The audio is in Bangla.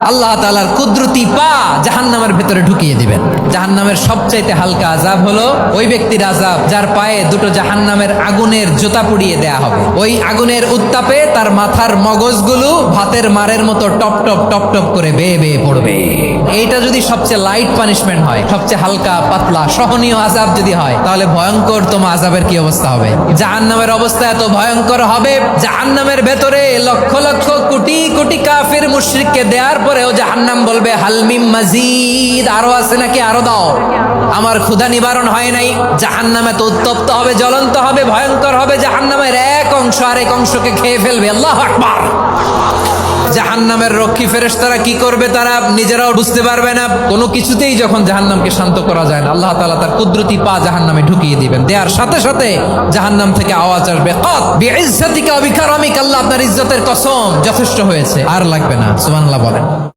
আল্লাহ তাআলার কুদরতি পা জাহান্নামের ভেতরে ঢুকিয়ে দিবেন। জাহান্নামের সবচাইতে হালকা আযাব হলো ওই ব্যক্তির আযাব যার পায়ে দুটো জাহান্নামের আগুনের জুতা পুড়িয়ে দেয়া হবে। ওই আগুনের উত্তাপে তার মাথার মগজগুলো ভাতের মারের মতো টপ টপ টপ টপ করে বেয়ে বেয়ে পড়বে। এইটা যদি সবচেয়ে লাইট পানিশমেন্ট হয়, সবচেয়ে হালকা পাতলা সহনীয় আযাব যদি হয়, তাহলে ভয়ঙ্কর তোমার আযাবের কি অবস্থা হবে? জাহান্নামের অবস্থা এত ভয়ঙ্কর হবে, জাহান্নামের ভেতরে লক্ষ লক্ষ কোটি কোটি কাফির মুশরিককে দেওয়ার পরেও জাহান্নাম বলবে হালমিম মাজিদ, আরো আছে নাকি, আরো দাও, আমার ক্ষুধা নিবারণ হয় নাই। জাহান্নামে তো উত্তপ্ত হবে, জ্বলন্ত হবে, ভয়ঙ্কর হবে। জাহান্নামের এক অংশ আরেক অংশকে খেয়ে ফেলবে। আল্লাহু আকবার। জাহান্নামের রক্ষী ফেরেশতারা কি করবে তারা নিজেরাও বুঝতে পারবে না। কোনো কিছুতেই যখন জাহান্নামকে শান্ত করা যায় না, আল্লাহ তাআলা তার কুদরতি পা জাহান্নামে ঢুকিয়ে দিবেন। দেওয়ার সাথে সাথে জাহান্নাম থেকে আওয়াজ আসবে, কাত বিইজ্জাতিকা ওয়া বিকারামিকা, আল্লাহ আপনার ইজ্জতের কসম, যথেষ্ট হয়েছে, আর লাগবে না। সুবহানাল্লাহ বলেন।